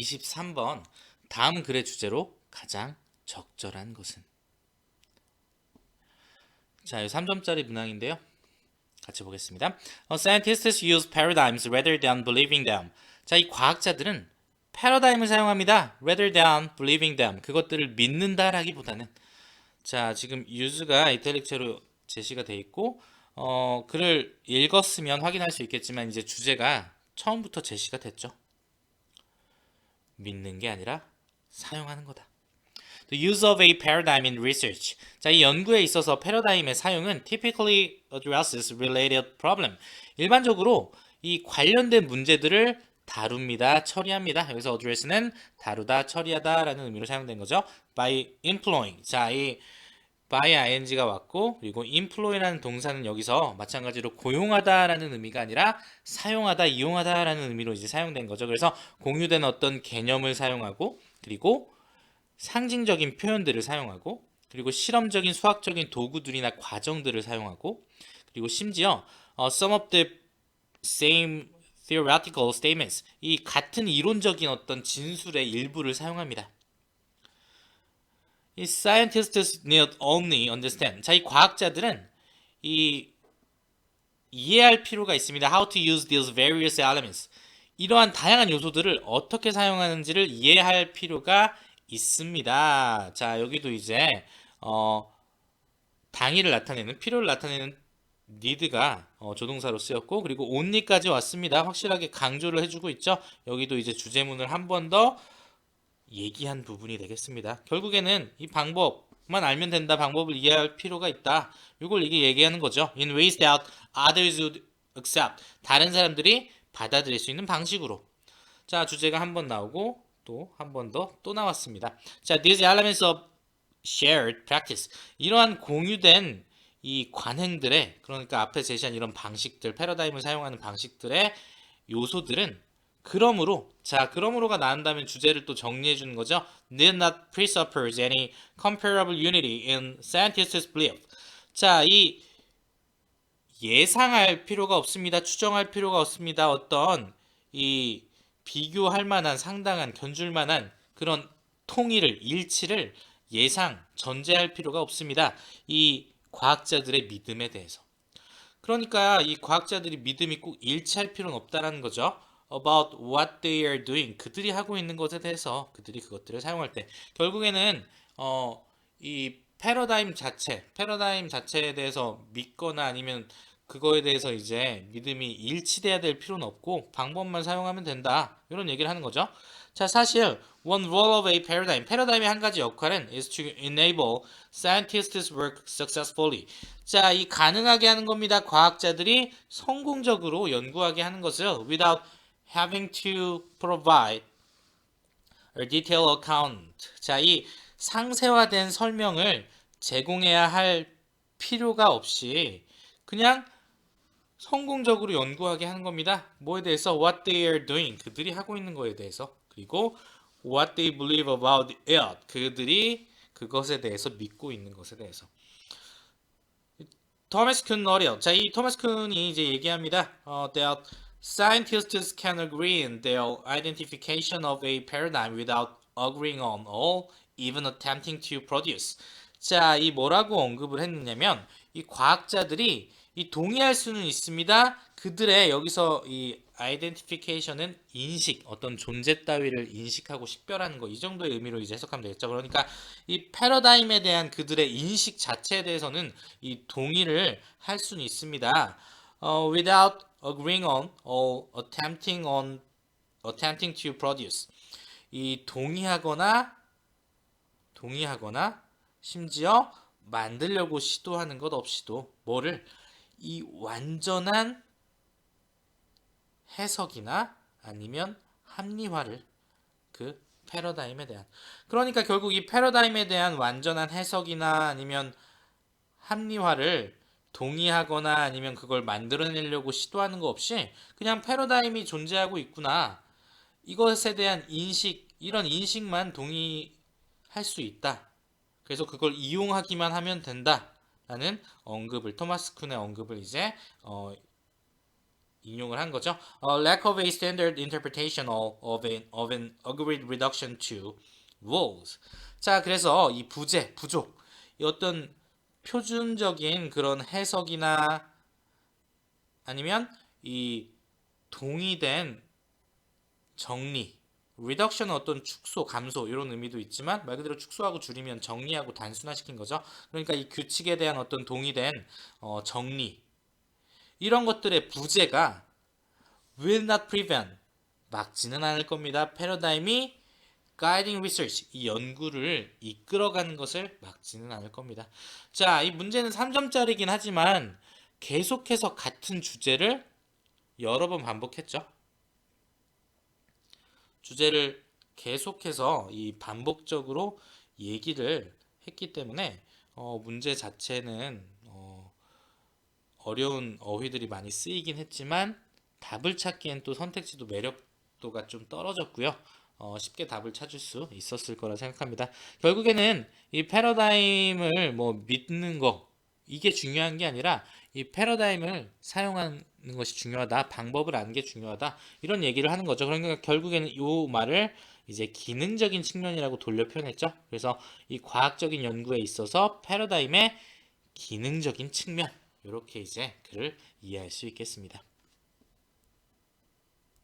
23번 다음 글의 주제로 가장 적절한 것은. 자, 이 3점짜리 문항인데요. 같이 보겠습니다. Scientists use paradigms rather than believing them. 자, 이 과학자들은 패러다임을 사용합니다. rather than believing them. 그것들을 믿는다라기보다는. 자, 지금 use가 이탈릭체로 제시가 돼 있고 글을 읽었으면 확인할 수 있겠지만 이제 주제가 처음부터 제시가 됐죠. 믿는 게 아니라 사용하는 거다. The use of a paradigm in research. 자, 이 연구에 있어서 패러다임의 사용은 typically addresses related problem. 일반적으로 이 관련된 문제들을 다룹니다, 처리합니다. 여기서 address는 다루다, 처리하다라는 의미로 사용된 거죠. By employing. 자, 이 by ing가 왔고, 그리고 employ라는 동사는 여기서 마찬가지로 고용하다라는 의미가 아니라 사용하다, 이용하다라는 의미로 이제 사용된 거죠. 그래서 공유된 어떤 개념을 사용하고, 그리고 상징적인 표현들을 사용하고, 그리고 실험적인 수학적인 도구들이나 과정들을 사용하고, 그리고 심지어 some of the same theoretical statements, 이 같은 이론적인 어떤 진술의 일부를 사용합니다. 이 scientists need only understand. 자, 이 과학자들은 이해할 필요가 있습니다. How to use these various elements. 이러한 다양한 요소들을 어떻게 사용하는지를 이해할 필요가 있습니다. 자, 여기도 이제 당위를 나타내는, 필요를 나타내는 need가 조동사로 쓰였고, 그리고 only까지 왔습니다. 확실하게 강조를 해주고 있죠. 여기도 이제 주제문을 한 번 더 얘기한 부분이 되겠습니다. 결국에는 이 방법만 알면 된다, 방법을 이해할 필요가 있다, 이걸 이게 얘기하는 거죠. In ways that others would accept. 다른 사람들이 받아들일 수 있는 방식으로. 자, 주제가 한 번 나오고 또 한 번 더 또 나왔습니다. 자, these elements of shared practice. 이러한 공유된 이 관행들의, 그러니까 앞에 제시한 이런 방식들, 패러다임을 사용하는 방식들의 요소들은 그러므로가 나온다면 주제를 또 정리해 주는 거죠. Did not presuppose any comparable unity in scientists' belief. 자, 이 예상할 필요가 없습니다. 추정할 필요가 없습니다. 어떤 이 비교할 만한, 상당한, 견줄 만한 그런 통일을, 일치를 전제할 필요가 없습니다. 이 과학자들의 믿음에 대해서. 그러니까 이 과학자들이 믿음이 꼭 일치할 필요는 없다라는 거죠. About what they are doing. 그들이 하고 있는 것에 대해서, 그들이 그것들을 사용할 때. 결국에는 이 패러다임 자체에 대해서 믿거나 아니면 그거에 대해서 이제 믿음이 일치돼야 될 필요는 없고 방법만 사용하면 된다, 이런 얘기를 하는 거죠. 자, 사실 one role of a 패러다임의 한 가지 역할은 is to enable scientists work successfully. 자, 이 가능하게 하는 겁니다. 과학자들이 성공적으로 연구하게 하는 것을 without having to provide a detailed account. 자, 이 상세화된 설명을 제공해야 할 필요가 없이 그냥 성공적으로 연구하게 하는 겁니다. 뭐에 대해서? What they are doing. 그들이 하고 있는 거에 대해서. 그리고 what they believe about it. 그들이 그것에 대해서 믿고 있는 것에 대해서. 토마스 쿤 어려. 자, 이 토마스 쿤이 이제 얘기합니다. That scientists can agree in their identification of a paradigm without agreeing on all, even attempting to produce. 자, 이 뭐라고 언급을 했느냐면 이 과학자들이 이 동의할 수는 있습니다. 그들의 여기서 이 identification은 인식, 어떤 존재 따위를 인식하고 식별하는 거, 이 정도의 의미로 이제 해석하면 되겠죠. 그러니까 이 패러다임에 대한 그들의 인식 자체에 대해서는 이 동의를 할 수는 있습니다. Without agreeing on or attempting to produce. 이 동의하거나 심지어 만들려고 시도하는 것 없이도 뭐를, 이 완전한 해석이나 아니면 합리화를, 그 패러다임에 대한, 그러니까 결국 이 패러다임에 대한 완전한 해석이나 아니면 합리화를 동의하거나 아니면 그걸 만들어내려고 시도하는 거 없이 그냥 패러다임이 존재하고 있구나, 이것에 대한 인식, 이런 인식만 동의할 수 있다. 그래서 그걸 이용하기만 하면 된다 라는 언급을, 토마스 쿤의 언급을 이제 인용을 한 거죠. Lack of a standard interpretation of an agreed reduction to rules. 자, 그래서 이 부재, 부족, 이 어떤 표준적인 그런 해석이나 아니면 이 동의된 정리, reduction은 어떤 축소, 감소 이런 의미도 있지만 말 그대로 축소하고 줄이면 정리하고 단순화시킨 거죠. 그러니까 이 규칙에 대한 어떤 동의된 정리 이런 것들의 부재가 will not prevent 막지는 않을 겁니다. 패러다임이 guiding research 이 연구를 이끌어가는 것을 막지는 않을 겁니다. 자, 이 문제는 3점짜리긴 하지만 계속해서 같은 주제를 여러 번 반복했죠. 주제를 계속해서 이 반복적으로 얘기를 했기 때문에 문제 자체는 어려운 어휘들이 많이 쓰이긴 했지만 답을 찾기엔 또 선택지도 매력도가 좀 떨어졌고요. 쉽게 답을 찾을 수 있었을 거라 생각합니다. 결국에는 이 패러다임을 뭐 믿는 거 이게 중요한 게 아니라 이 패러다임을 사용하는 것이 중요하다. 방법을 아는 게 중요하다. 이런 얘기를 하는 거죠. 그러니까 결국에는 이 말을 이제 기능적인 측면이라고 돌려 표현했죠. 그래서 이 과학적인 연구에 있어서 패러다임의 기능적인 측면 이렇게 이제 글을 이해할 수 있겠습니다.